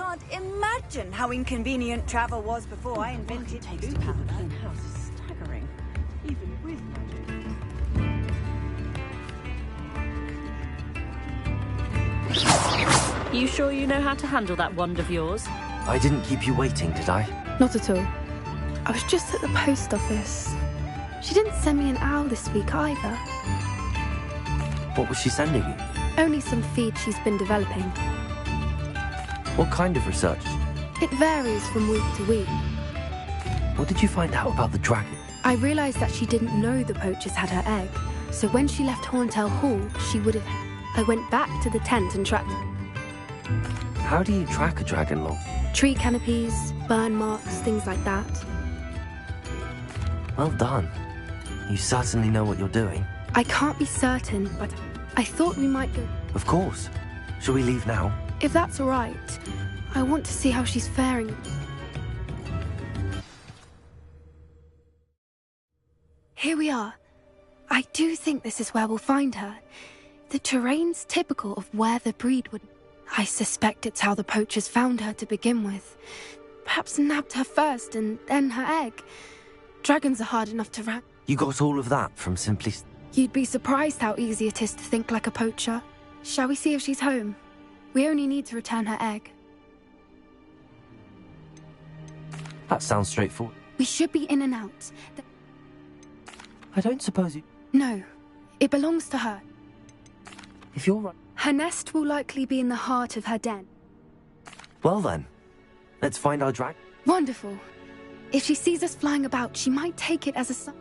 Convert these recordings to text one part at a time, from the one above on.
can't imagine how inconvenient travel was before I invented it takes to power a clean house is staggering, even with magic. You sure you know how to handle that wand of yours? I didn't keep you waiting, did I? Not at all. I was just at the post office. She didn't send me an owl this week either. What was she sending you? Only some feed she's been developing. What kind of research? It varies from week to week. What did you find out about the dragon? I realised that she didn't know the poachers had her egg, so when she left Horntail Hall, she would have... I went back to the tent and tracked... How do you track a dragon lore? Tree canopies, burn marks, things like that. Well done. You certainly know what you're doing. I can't be certain, but I thought we might go... Of course. Shall we leave now? If that's all right, I want to see how she's faring. Here we are. I do think this is where we'll find her. The terrain's typical of where the breed would... I suspect it's how the poachers found her to begin with. Perhaps nabbed her first and then her egg. Dragons are hard enough to wrap. You got all of that from simply... You'd be surprised how easy it is to think like a poacher. Shall we see if she's home? We only need to return her egg. That sounds straightforward. We should be in and out. I don't suppose you... No, it belongs to her. If you're right... Her nest will likely be in the heart of her den. Well then, let's find our dragon. Wonderful. If she sees us flying about, she might take it as a sign.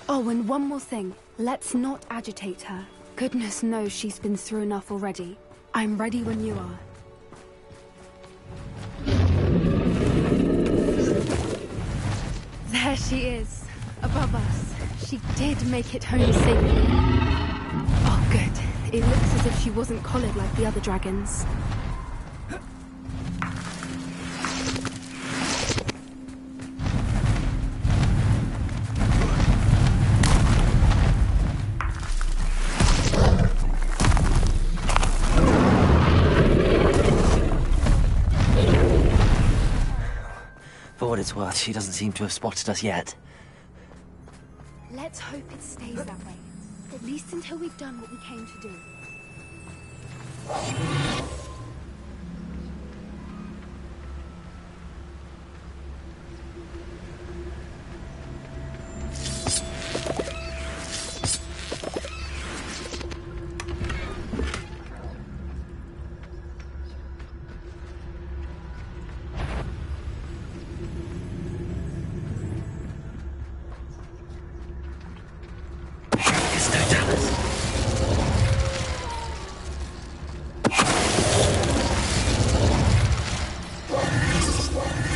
Oh, and one more thing. Let's not agitate her. Goodness knows she's been through enough already. I'm ready when you are. There she is, above us. She did make it home safely. Oh, good. It looks as if she wasn't collared like the other dragons. For what it's worth, she doesn't seem to have spotted us yet. Let's hope it stays that way. At least until we've done what we came to do.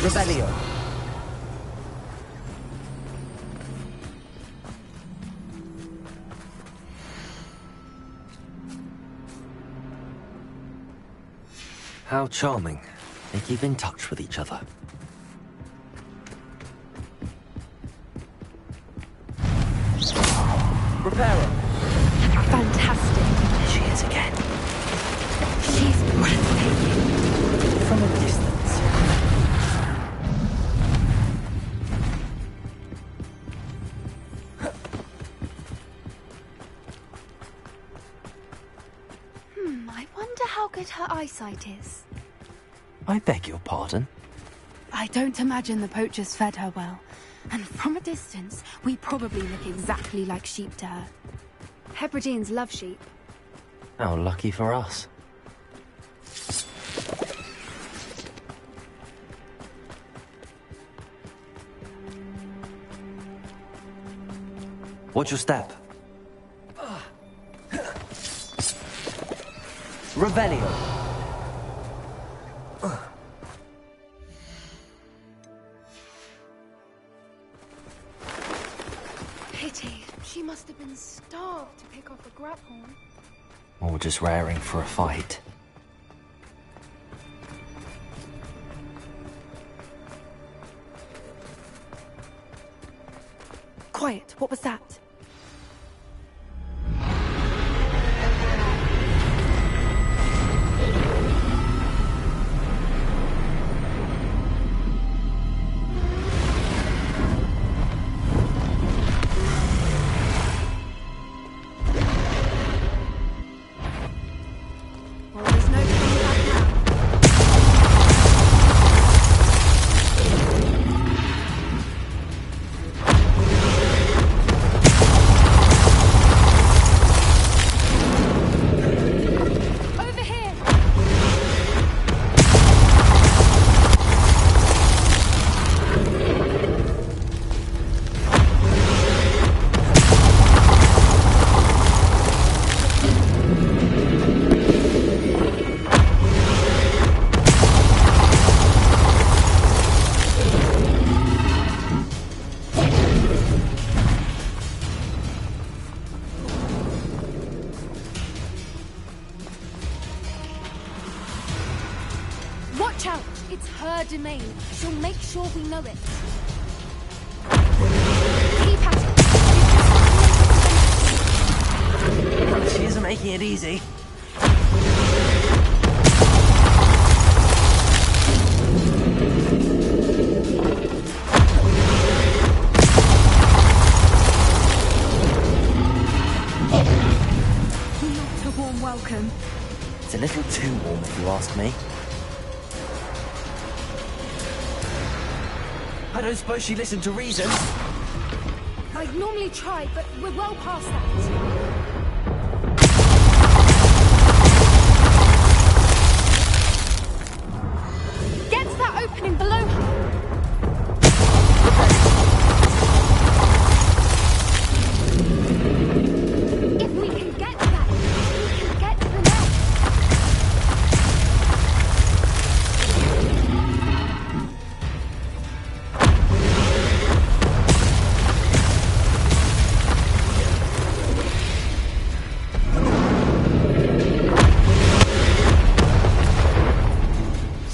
Revelio. How charming. They keep in touch with each other. Reparo. Fantastic. There she is again. She's breathtaking. From a distance. I wonder how good her eyesight is. I beg your pardon? I don't imagine the poachers fed her well. And from a distance, we probably look exactly like sheep to her. Hebrideans love sheep. How lucky for us. Watch your step. Revelio. Pity. She must have been starved to pick off a grapehorn. Or just raring for a fight. Quiet. What was that? Watch out! It's her domain. She'll make sure we know it. Keep at it. She isn't making it easy. Not a warm welcome. It's a little too warm, if you ask me. I don't suppose she listened to reason. I'd normally try, but we're well past that. Get to that opening below her. If we can get to that, we can get to the nest.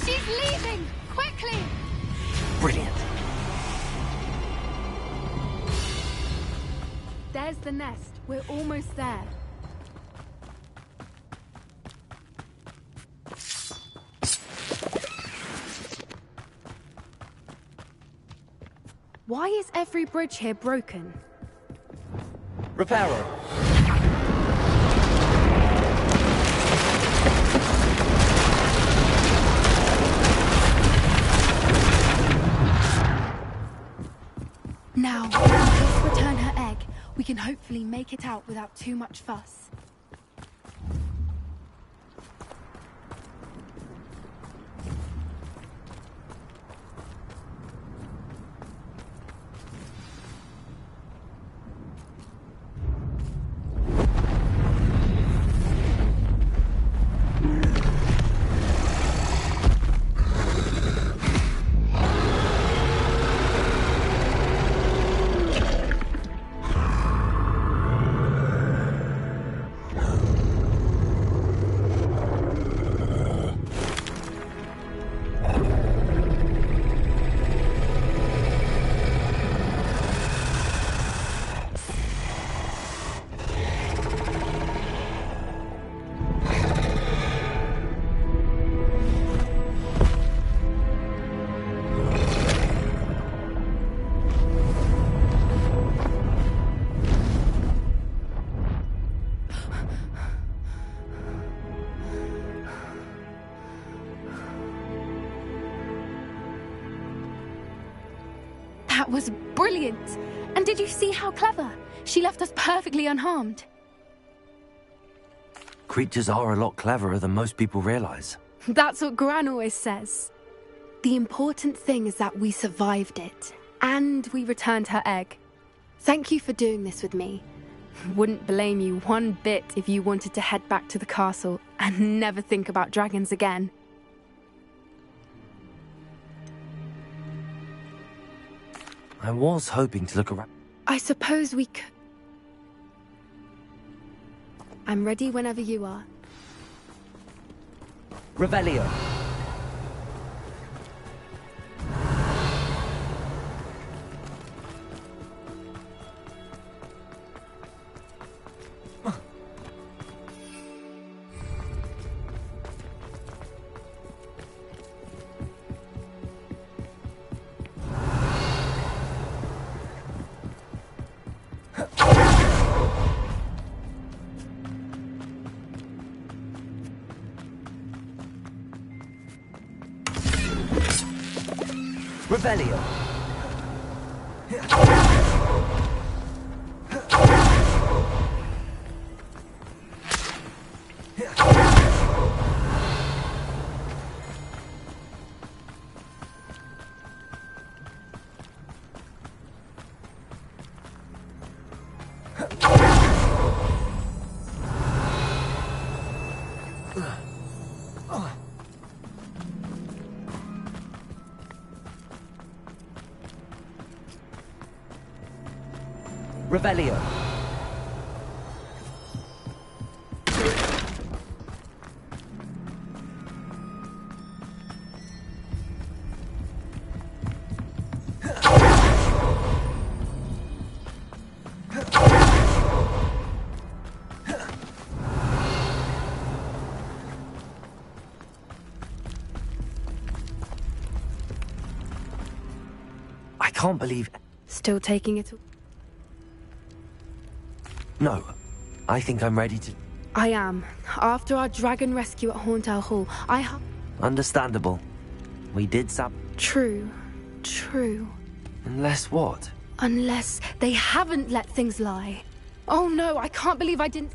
She's leaving! Quickly! Brilliant. There's the nest. We're almost there. Why is every bridge here broken? Reparo. Now, if we return her egg, we can hopefully make it out without too much fuss. That was brilliant! And did you see how clever? She left us perfectly unharmed. Creatures are a lot cleverer than most people realize. That's what Gran always says. The important thing is that we survived it, and we returned her egg. Thank you for doing this with me. Wouldn't blame you one bit if you wanted to head back to the castle and never think about dragons again. I was hoping to look around. I suppose we could. I'm ready whenever you are. Revelio. Revelio. Revelio. I can't believe... Still taking it... No. I think I'm ready to... I am. After our dragon rescue at Hauntow Hall, Understandable. We did True. True. Unless what? Unless they haven't let things lie. Oh no, I can't believe I didn't...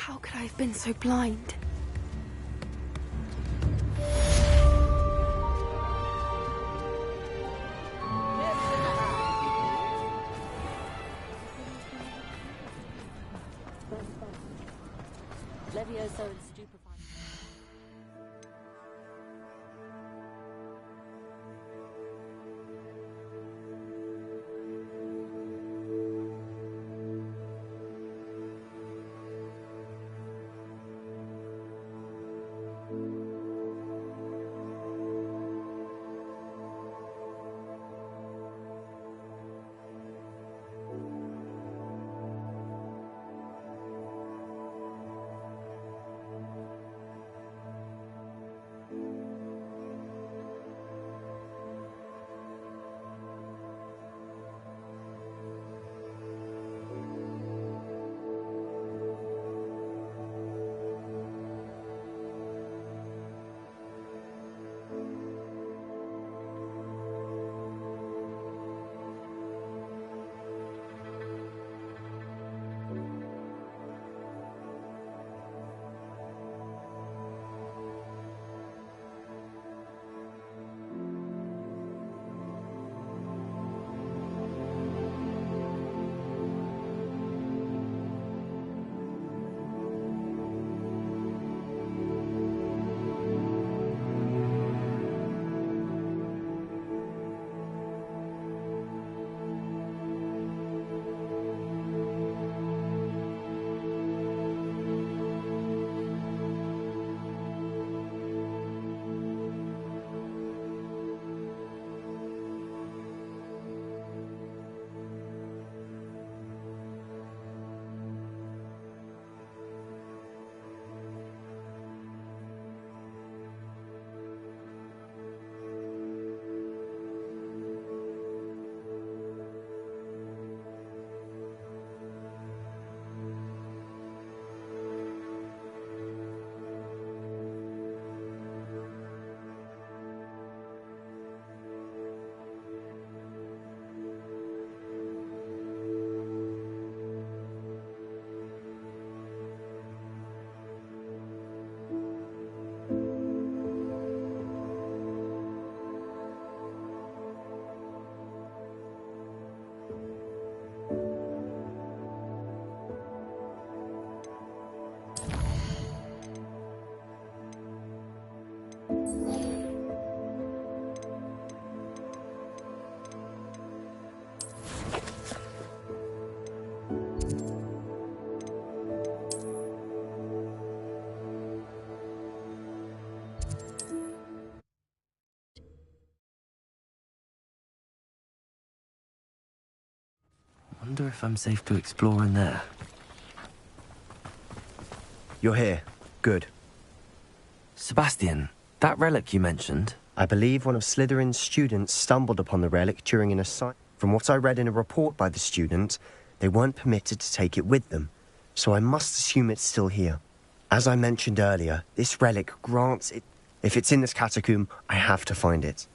How could I have been so blind? Levioso and stupefying. Wonder if I'm safe to explore in there. You're here. Good. Sebastian, that relic you mentioned... I believe one of Slytherin's students stumbled upon the relic during an assignment. From what I read in a report by the student, they weren't permitted to take it with them, so I must assume it's still here. As I mentioned earlier, this relic grants it... If it's in this catacomb, I have to find it.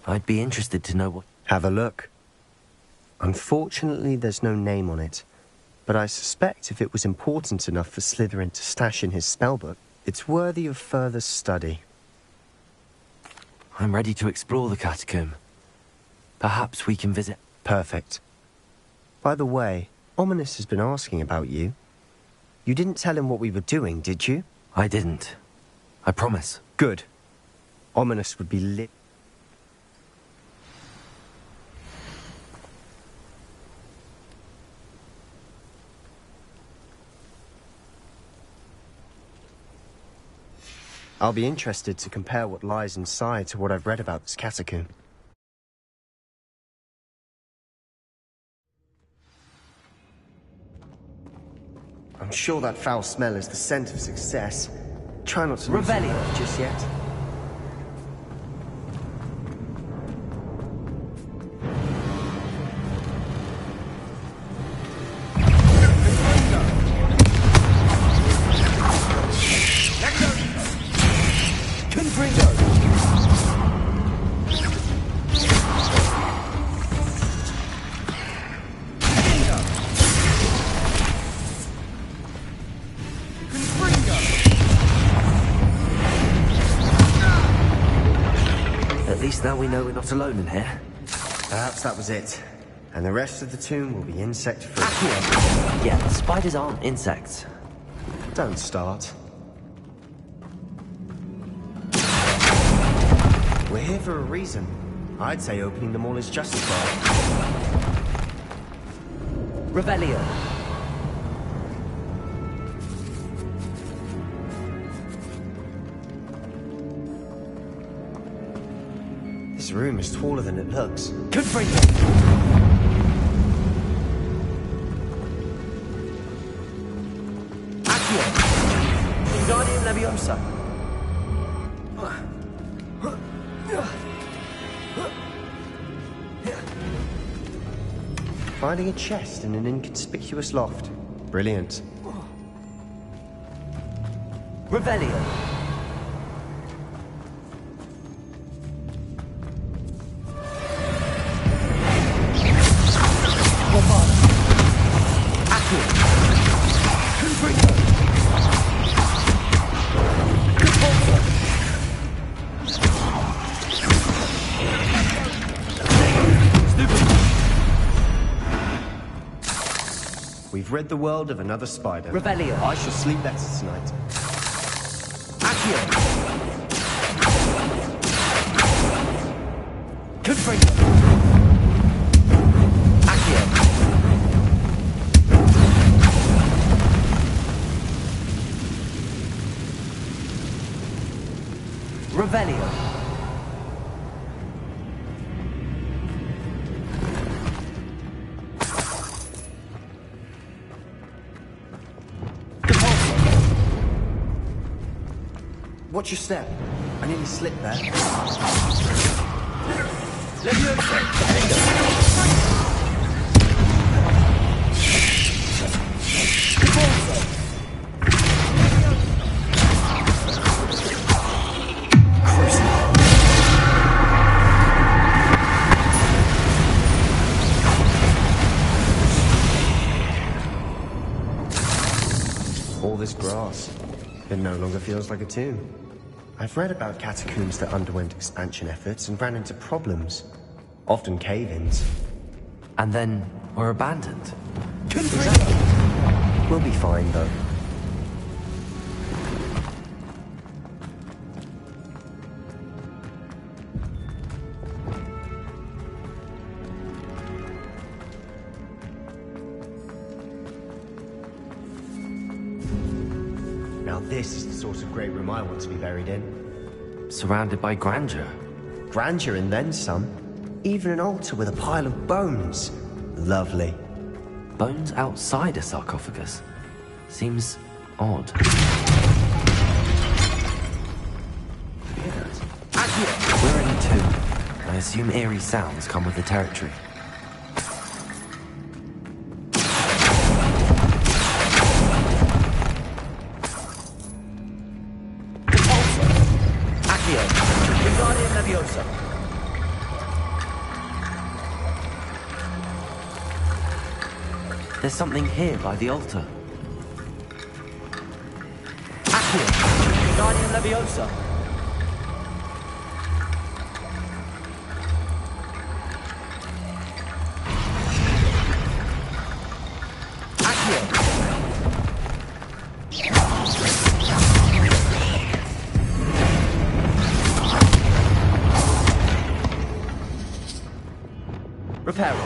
I'd be interested to know what... Have a look. Unfortunately, there's no name on it, but I suspect if it was important enough for Slytherin to stash in his spellbook, it's worthy of further study. I'm ready to explore the catacomb. Perhaps we can visit... Perfect. By the way, Ominous has been asking about you. You didn't tell him what we were doing, did you? I didn't. I promise. Good. Ominous would be lit... I'll be interested to compare what lies inside to what I've read about this catacomb. I'm sure that foul smell is the scent of success. Try not to lose Revelio. your nerve just yet. At least now we know we're not alone in here. Perhaps that was it. And the rest of the tomb will be insect-free. Yeah, spiders aren't insects. Don't start. We're here for a reason. I'd say opening them all is justified. Revelio. This room is taller than it looks. Confringo. Accio. Wingardium Leviosa. Finding a chest in an inconspicuous loft. Brilliant. Revelio. We've rid the world of another spider. Revelio. I shall sleep better tonight. Accio. Confringo. Accio. Revelio. Watch your step. I nearly slipped there. All this grass. It no longer feels like a tomb. I've read about catacombs that underwent expansion efforts and ran into problems. Often cave-ins. And then were abandoned. We'll be fine, though. Now this is the sort of great room I want to be buried in. Surrounded by grandeur. Grandeur and then some. Even an altar with a pile of bones. Lovely. Bones outside a sarcophagus. Seems odd. We're in a tomb. I assume eerie sounds come with the territory. Wingardium Leviosa. There's something here by the altar. Accio. Wingardium Leviosa. Reparo.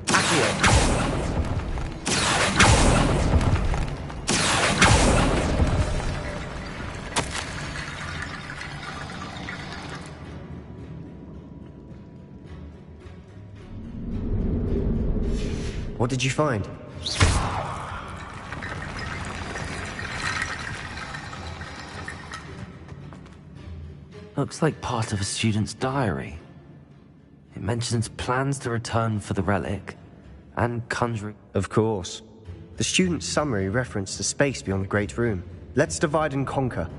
Accio. What did you find? Looks like part of a student's diary. It mentions plans to return for the relic and conjuring. Of course. The student's summary referenced the space beyond the Great Room. Let's divide and conquer.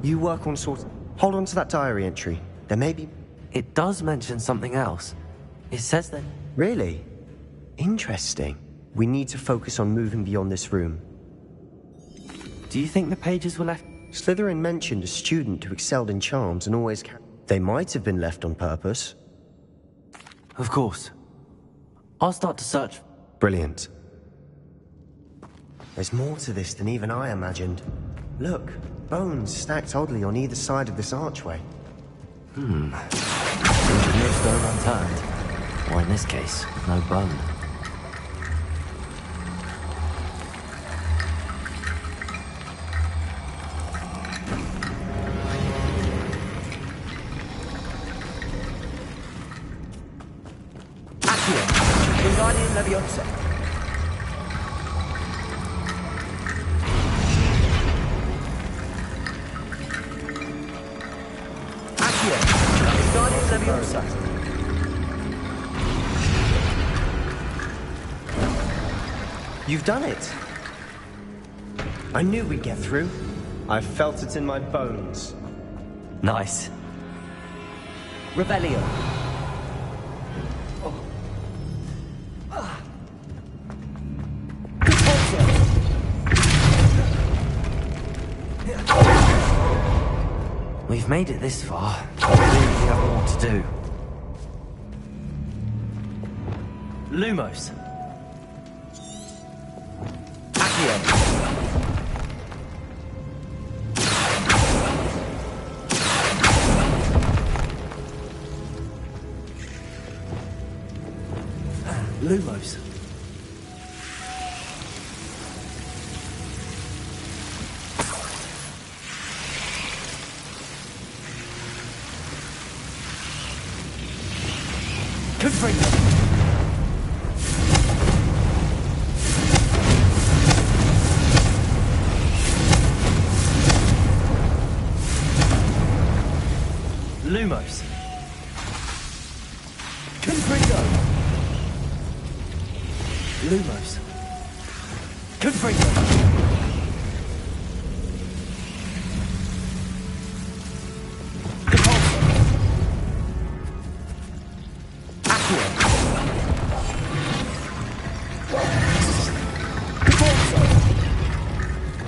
You work on sort. Hold on to that diary entry. There may be. It does mention something else. It says that. Really? Interesting. We need to focus on moving beyond this room. Do you think the pages were left? Slytherin mentioned a student who excelled in charms and always They might have been left on purpose. Of course. I'll start to search. Brilliant. There's more to this than even I imagined. Look, bones stacked oddly on either side of this archway. No stone unturned. Or in this case, no bone. Wingardium Leviosa. Accio. Wingardium Leviosa. You've done it! I knew we'd get through. I felt it in my bones. Nice. Revelio. We've made it this far. Clearly we have more to do. Lumos. Accio. Lumos. Confringo. Lumos. Confringo. Lumos. Confringo. Compulso. Accio. Compulso.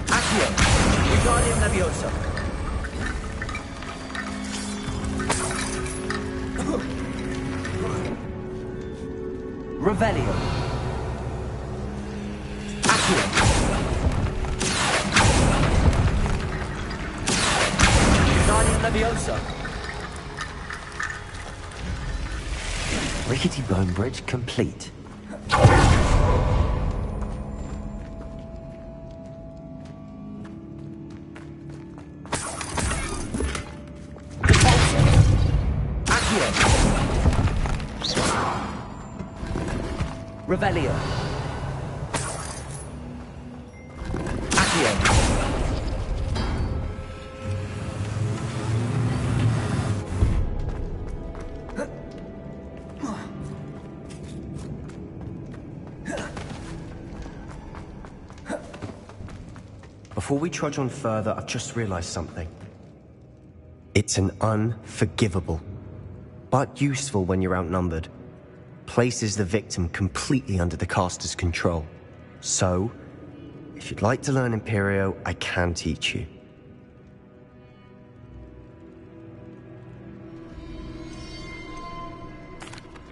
Accio. Wingardium Leviosa. Revelio. Accio. Wingardium Leviosa. Rickety bone bridge complete. Compulso. Accio. Revelio. Accio. Before we trudge on further, I've just realized something. It's an unforgivable, but useful when you're outnumbered. Places the victim completely under the caster's control. So, if you'd like to learn Imperio, I can teach you.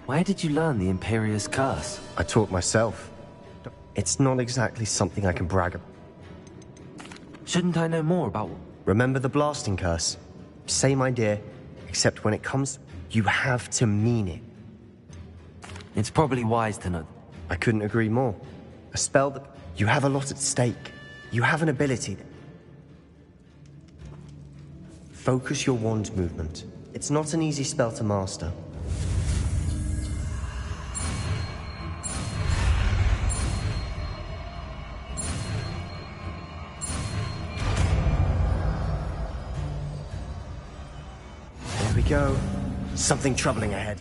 Where did you learn the Imperious Curse? I taught myself. It's not exactly something I can brag about. Shouldn't I know more about... Remember the blasting curse? Same idea, except when it comes, you have to mean it. It's probably wise to know. I couldn't agree more. A spell that... You have a lot at stake. You have an ability. Focus your wand movement. It's not an easy spell to master. Here we go. Something troubling ahead.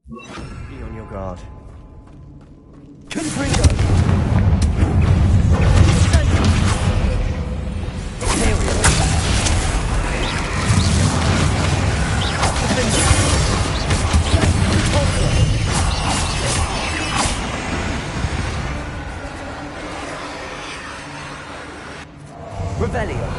Be on your guard. Confringo! Revelio.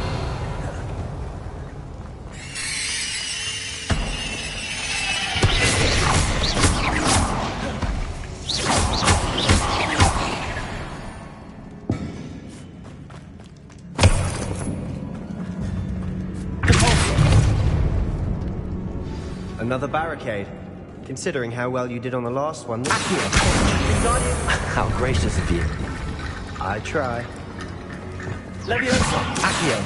Another barricade. Considering how well you did on the last one. How gracious of you. I try. Leviosa. Accio.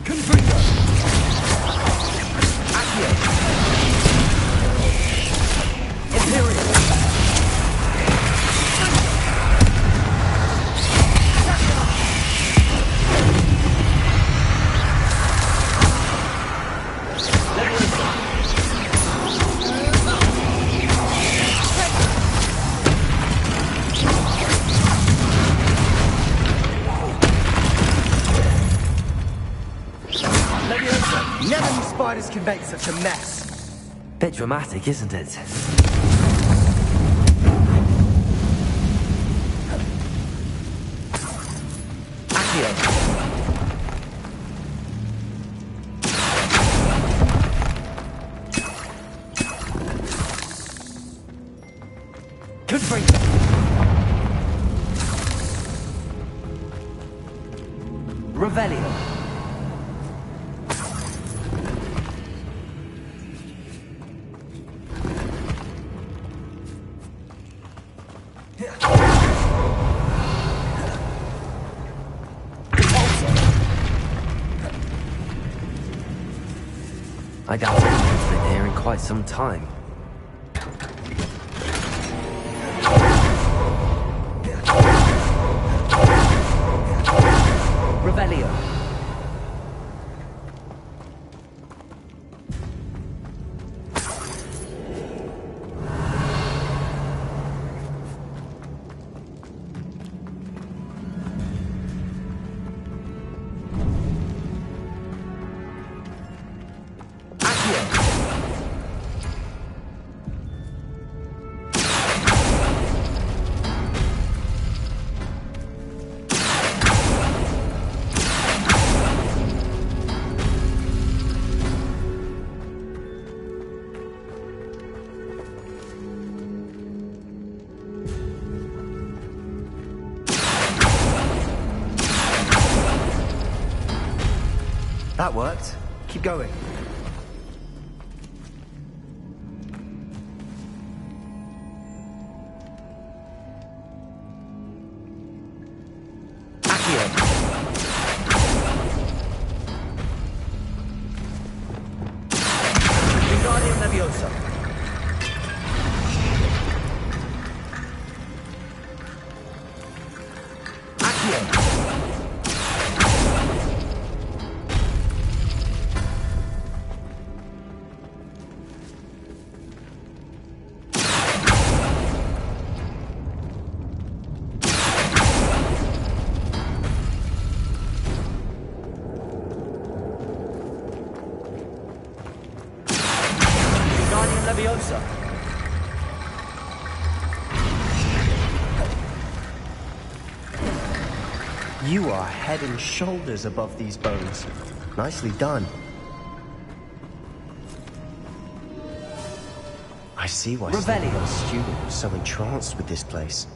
Confringo. Never knew spiders could make such a mess. Bit dramatic, isn't it? Accio. Confringo. Revelio. I doubt anyone's been here in quite some time. Revelio. That worked. Keep going. Leviosa. Accio. You are head and shoulders above these bones. Nicely done. I see why Revelio. the student was so entranced with this place.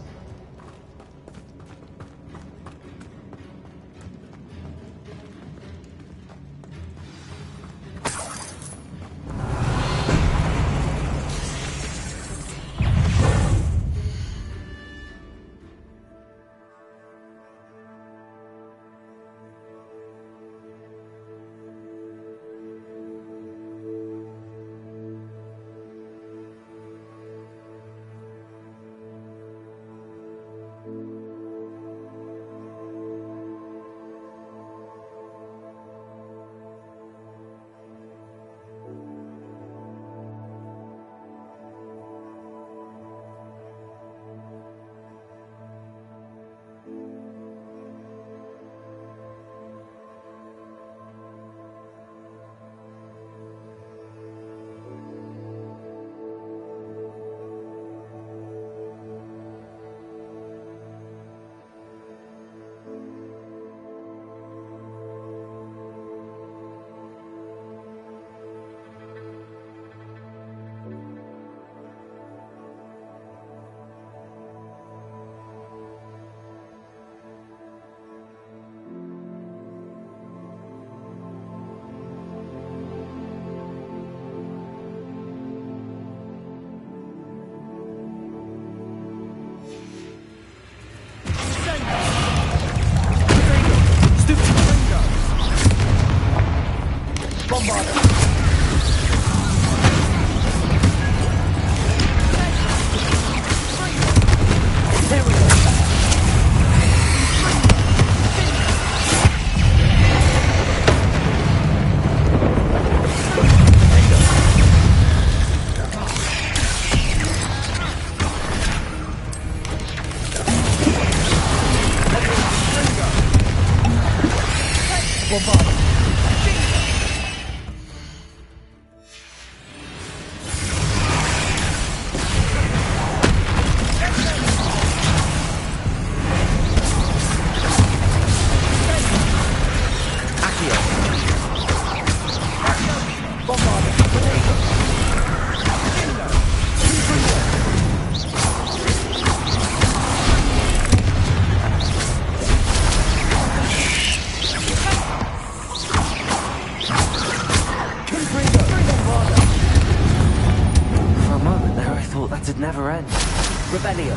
Never end. Revelio.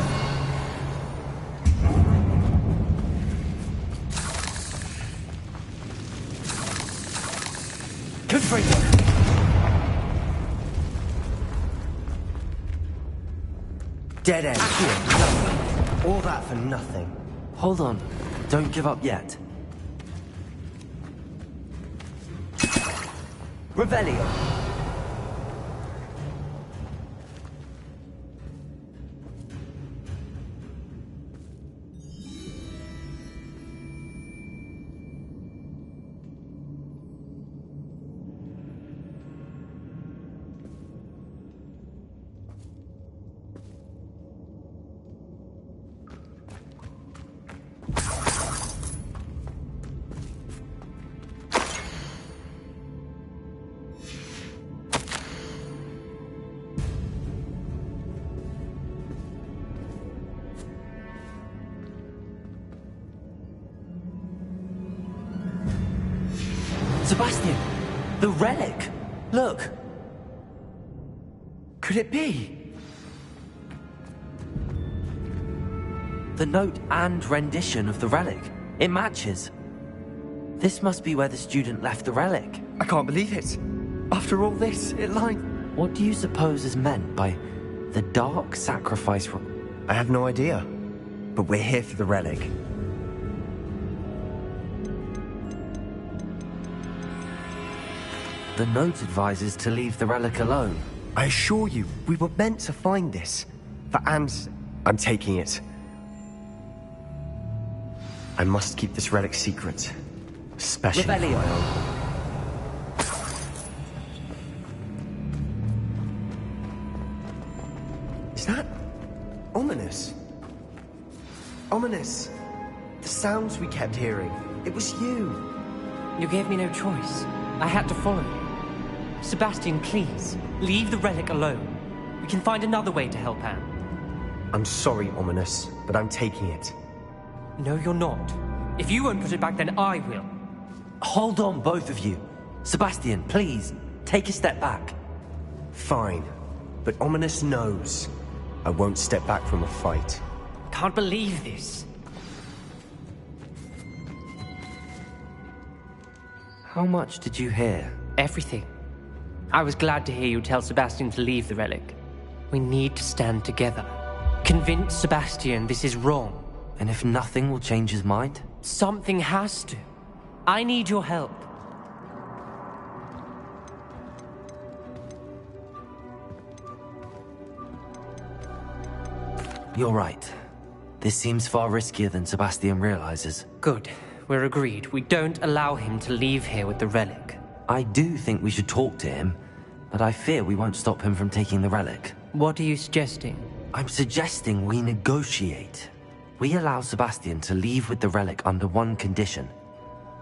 Confringo. Dead end. All that for nothing. Hold on. Don't give up yet. Revelio. Sebastian! The relic! Look! Could it be? The note and rendition of the relic. It matches. This must be where the student left the relic. I can't believe it. After all this, it lined. What do you suppose is meant by the dark sacrifice? I have no idea. But we're here for the relic. The note advises to leave the relic alone. I assure you, we were meant to find this. For Anne's... I'm taking it. I must keep this relic secret. Especially... Revelio. Is that... ominous? Ominous. The sounds we kept hearing. It was you. You gave me no choice. I had to follow you. Sebastian, please, leave the relic alone. We can find another way to help Anne. I'm sorry, Ominous, but I'm taking it. No, you're not. If you won't put it back, then I will. Hold on, both of you. Sebastian, please, take a step back. Fine, but Ominous knows I won't step back from a fight. Can't believe this. How much did you hear? Everything. I was glad to hear you tell Sebastian to leave the relic. We need to stand together. Convince Sebastian this is wrong. And if nothing will change his mind? Something has to. I need your help. You're right. This seems far riskier than Sebastian realizes. Good. We're agreed. We don't allow him to leave here with the relic. I do think we should talk to him, but I fear we won't stop him from taking the relic. What are you suggesting? I'm suggesting we negotiate. We allow Sebastian to leave with the relic under one condition.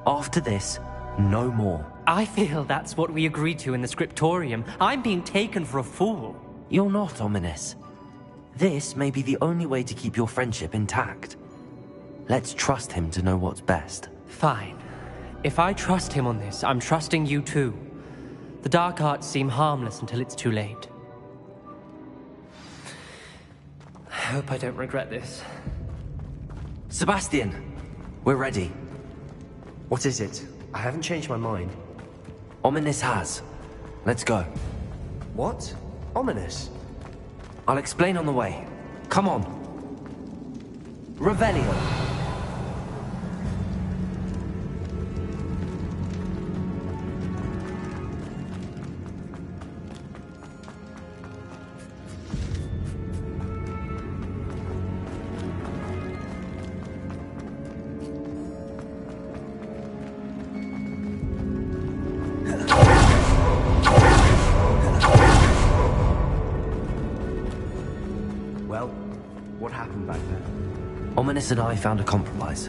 After this, no more. I feel that's what we agreed to in the scriptorium. I'm being taken for a fool. You're not, Ominous. This may be the only way to keep your friendship intact. Let's trust him to know what's best. Fine. If I trust him on this, I'm trusting you too. The dark arts seem harmless until it's too late. I hope I don't regret this. Sebastian, we're ready. What is it? I haven't changed my mind. Ominous has. Let's go. What? Ominous? I'll explain on the way. Come on. Revelio. What happened back there? Ominous and I found a compromise.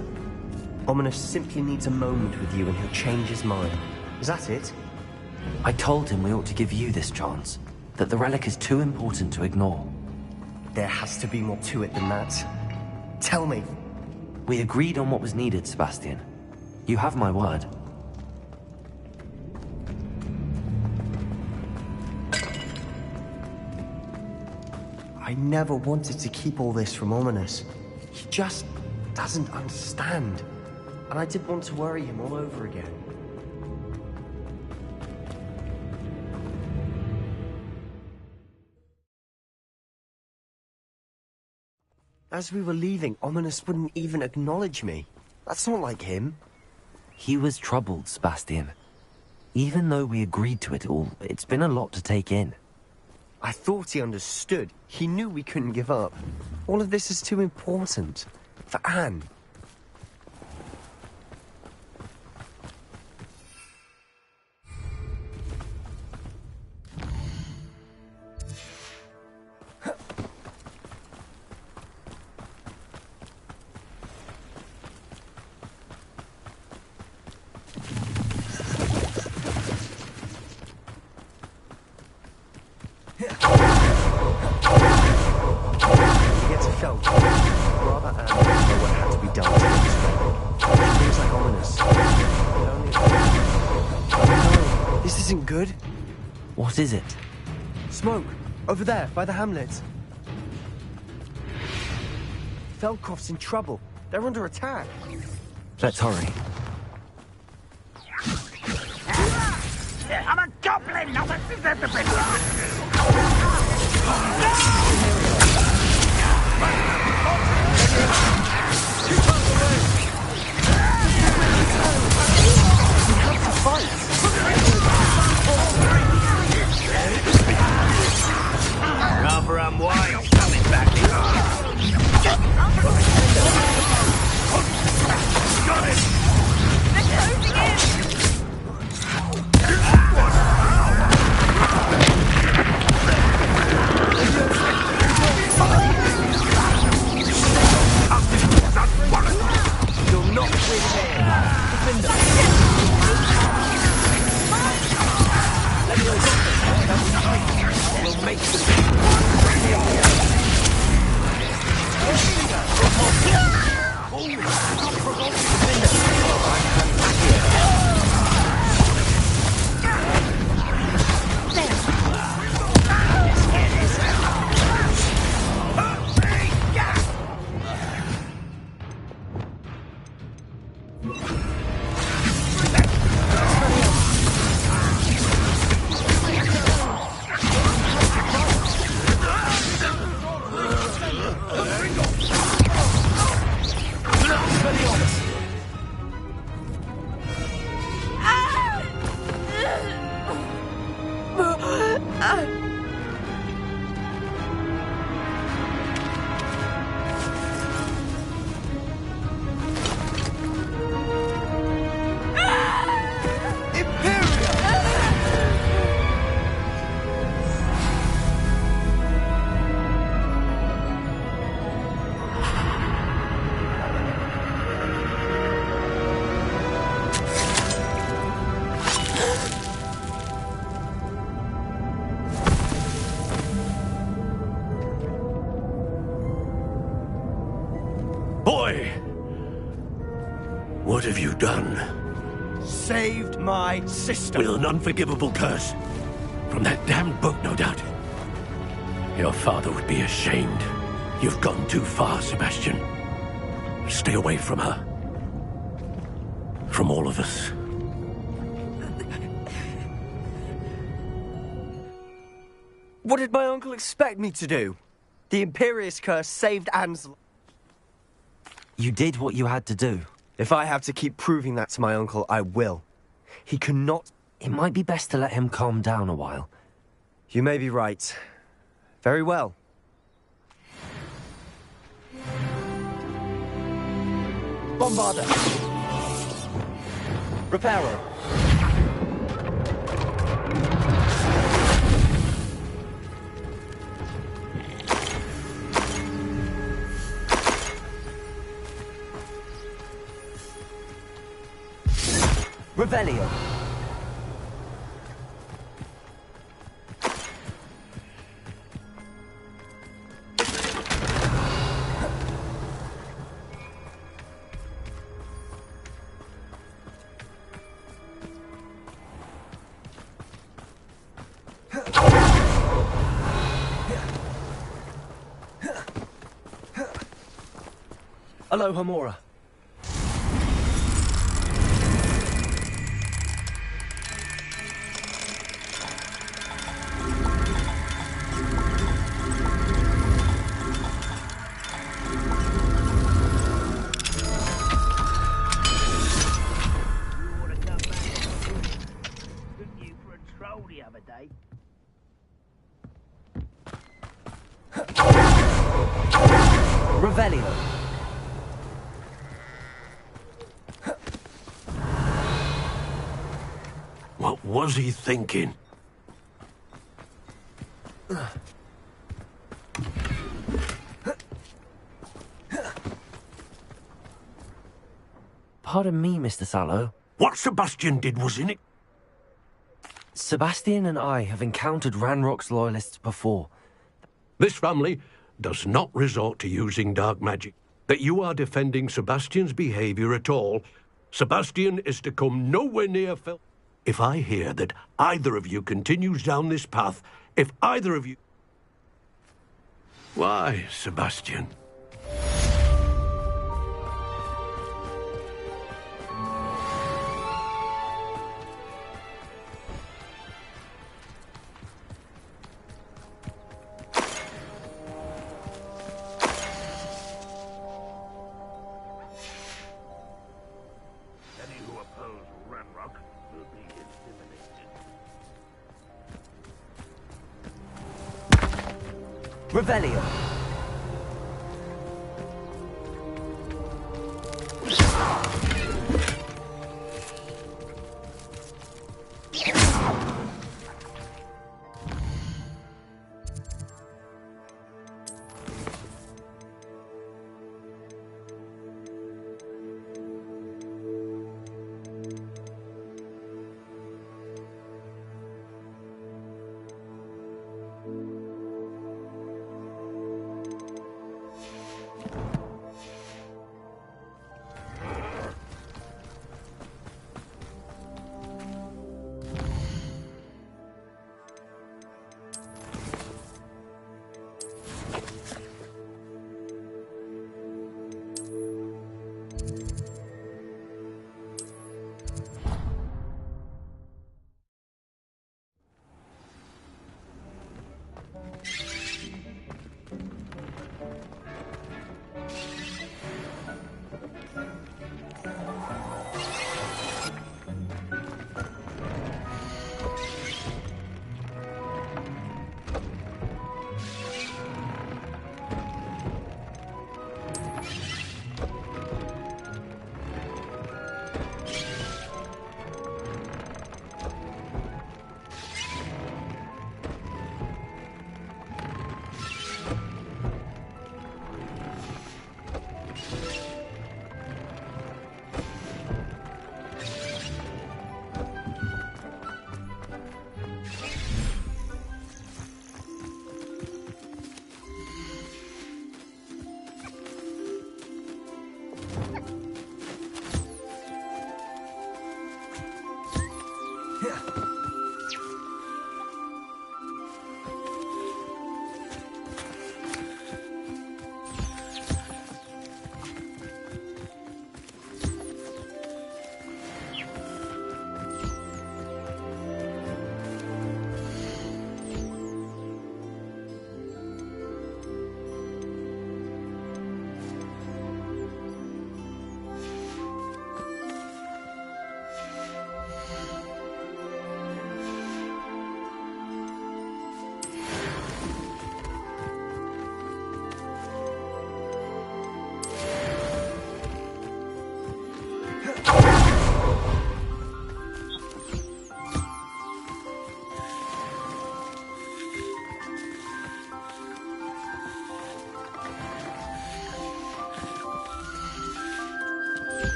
Ominous simply needs a moment with you and he'll change his mind. Is that it? I told him we ought to give you this chance, that the relic is too important to ignore. There has to be more to it than that. Tell me. We agreed on what was needed, Sebastian. You have my word. I never wanted to keep all this from Ominous. He just doesn't understand. And I didn't want to worry him all over again. As we were leaving, Ominous wouldn't even acknowledge me. That's not like him. He was troubled, Sebastian. Even though we agreed to it all, it's been a lot to take in. I thought he understood. He knew we couldn't give up. All of this is too important. For Anne. Good? What is it? Smoke! Over there, by the hamlet. Feldcroft's in trouble. They're under attack. Let's hurry. I'm a goblin, not a Rather unwise coming back here. Got it! They're closing in! Boy! What have you done? Saved my sister. With an unforgivable curse. From that damned book, no doubt. Your father would be ashamed. You've gone too far, Sebastian. Stay away from her. From all of us. What did my uncle expect me to do? The Imperious curse saved Anne's... You did what you had to do. If I have to keep proving that to my uncle, I will. He cannot... It might be best to let him calm down a while. You may be right. Very well. Bombarder. Reparo. Revelio. Aloha Mora. Revelio. What was he thinking? Pardon me, Mr. Sallow. What Sebastian did was in it. Sebastian and I have encountered Ranrock's loyalists before. This family does not resort to using dark magic. That you are defending Sebastian's behavior at all, Sebastian is to come nowhere near Phil. If I hear that either of you continues down this path, if either of you... Why, Sebastian? Any who oppose Ranrock will be eliminated. Revelio.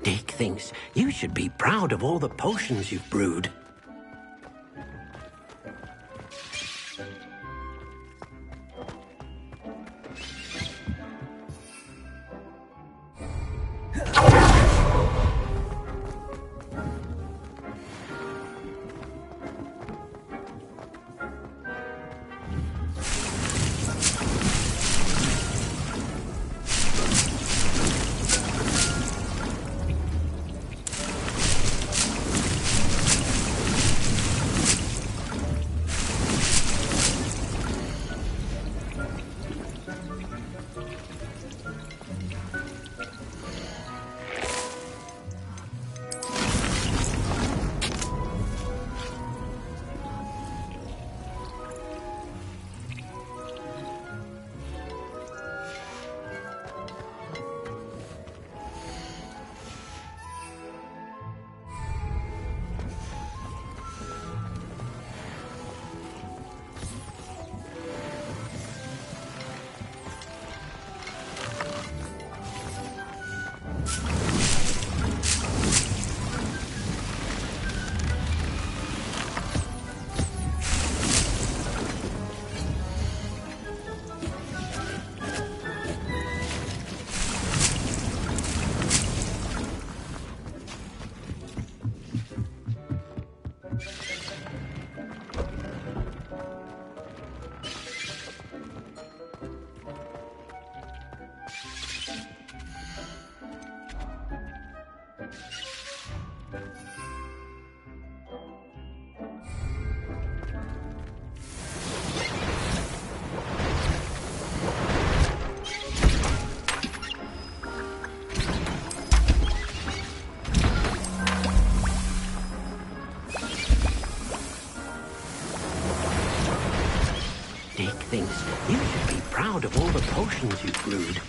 Dick thinks you should be proud of all the potions you've brewed. Dick thinks you should be proud of all the potions you've brewed.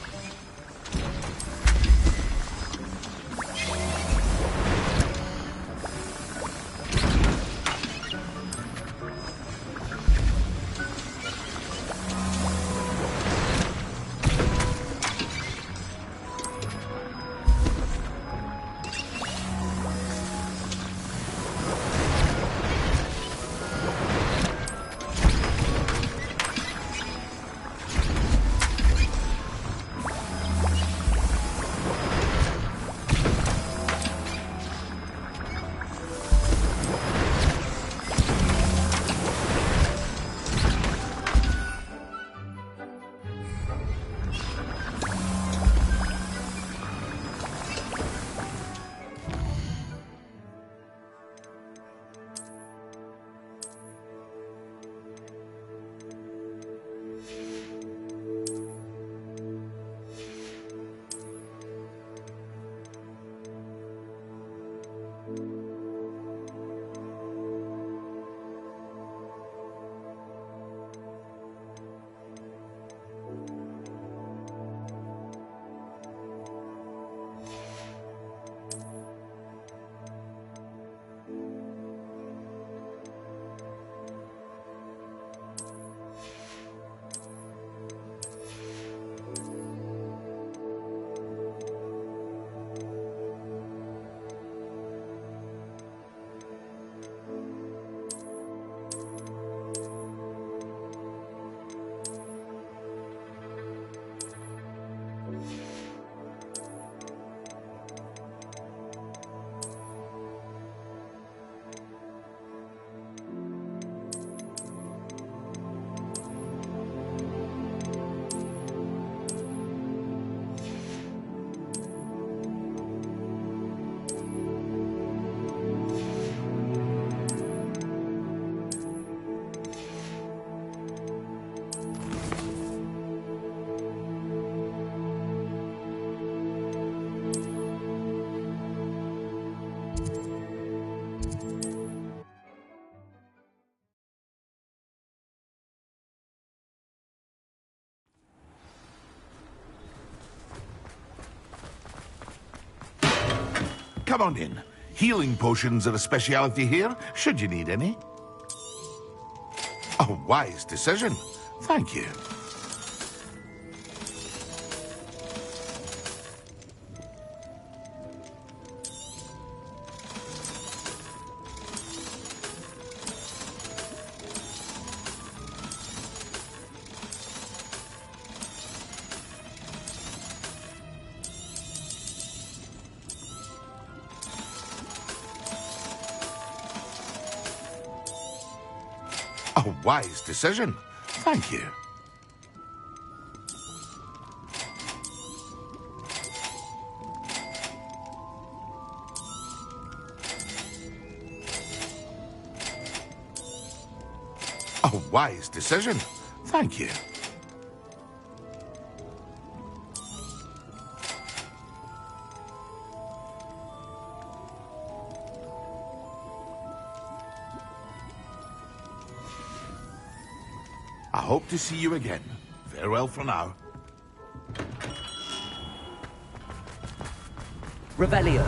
Come on in. Healing potions are a speciality here, should you need any. A wise decision. Thank you. A wise decision. Thank you. A wise decision. Thank you. I hope to see you again. Farewell for now. Revelio.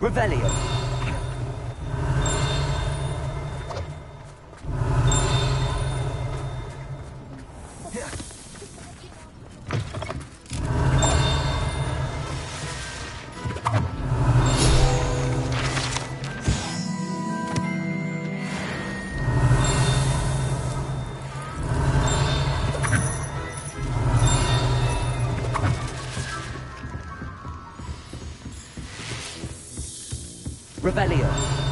Revelio. Revelio.